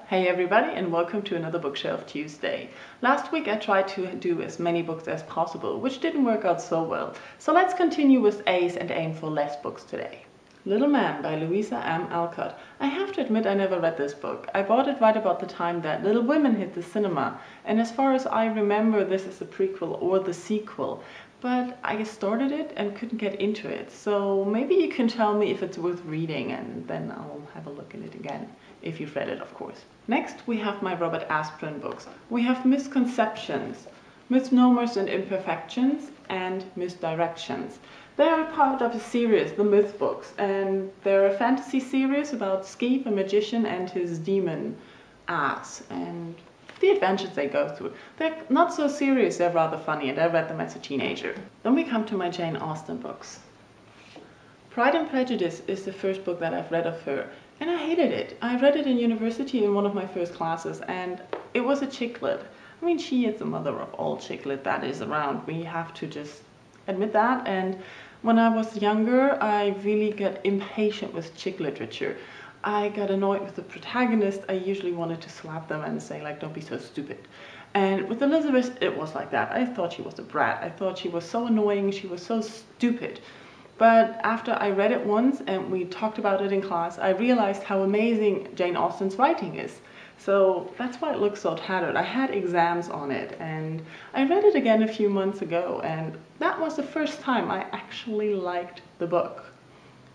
Hey everybody, and welcome to another Bookshelf Tuesday. Last week I tried to do as many books as possible, which didn't work out so well. So let's continue with Ace and aim for less books today. Little Man by Louisa M. Alcott. I have to admit I never read this book. I bought it right about the time that Little Women hit the cinema, and as far as I remember this is the prequel or the sequel. But I started it and couldn't get into it, so maybe you can tell me if it's worth reading and then I'll have a look at it again. If you've read it, of course. Next we have my Robert Asprin books. We have Misconceptions, Misnomers and Imperfections, and Misdirections. They are part of a series, the Myth books, and they're a fantasy series about Skeef, a magician, and his demon ass, and the adventures they go through. They're not so serious, they're rather funny, and I read them as a teenager. Then we come to my Jane Austen books. Pride and Prejudice is the first book that I've read of her, and I hated it. I read it in university in one of my first classes, and it was a chick lit. I mean, she is the mother of all chick lit that is around. We have to just admit that. And when I was younger, I really got impatient with chick literature. I got annoyed with the protagonist. I usually wanted to slap them and say, like, don't be so stupid. And with Elizabeth, it was like that. I thought she was a brat. I thought she was so annoying. She was so stupid. But after I read it once and we talked about it in class, I realized how amazing Jane Austen's writing is. So that's why it looks so tattered. I had exams on it, and I read it again a few months ago, and that was the first time I actually liked the book.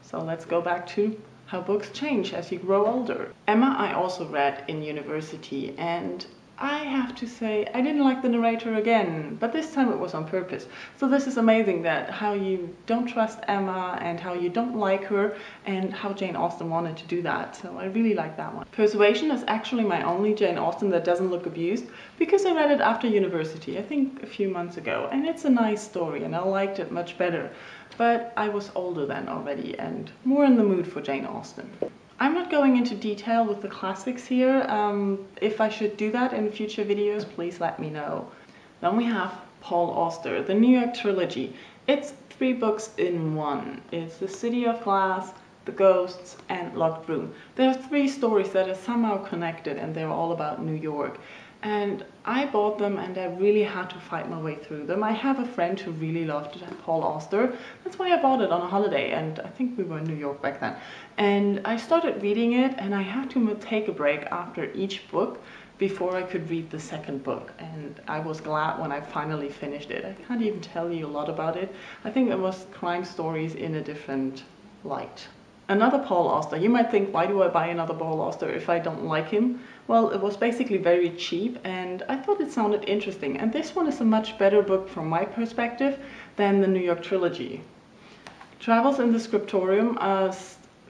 So let's go back to how books change as you grow older. Emma I also read in university, and I have to say I didn't like the narrator again, but this time it was on purpose. So this is amazing, that how you don't trust Emma and how you don't like her, and how Jane Austen wanted to do that. So I really like that one. Persuasion is actually my only Jane Austen that doesn't look abused, because I read it after university, I think a few months ago, and it's a nice story and I liked it much better. But I was older then already and more in the mood for Jane Austen. I'm not going into detail with the classics here. If I should do that in future videos, please let me know. Then we have Paul Auster, the New York Trilogy. It's 3 books in one. It's The City of Glass, The Ghosts, and Locked Room. There are 3 stories that are somehow connected, and they're all about New York. And I bought them and I really had to fight my way through them. I have a friend who really loved Paul Auster. That's why I bought it on a holiday, and I think we were in New York back then. And I started reading it, and I had to take a break after each book before I could read the second book. And I was glad when I finally finished it. I can't even tell you a lot about it. I think it was crime stories in a different light. Another Paul Auster. You might think, why do I buy another Paul Auster if I don't like him? Well, it was basically very cheap and I thought it sounded interesting. And this one is a much better book from my perspective than the New York Trilogy. Travels in the Scriptorium are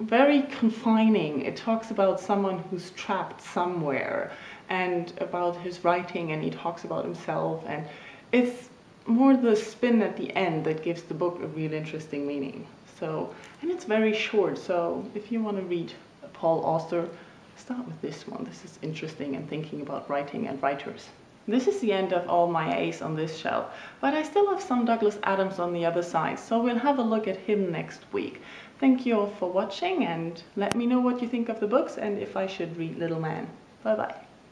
very confining. It talks about someone who's trapped somewhere and about his writing, and he talks about himself, and it's more the spin at the end that gives the book a real interesting meaning. So, and it's very short, so if you want to read Paul Auster, start with this one. This is interesting and thinking about writing and writers. This is the end of all my Ace on this shelf, but I still have some Douglas Adams on the other side, so we'll have a look at him next week. Thank you all for watching, and let me know what you think of the books and if I should read Little Man. Bye bye.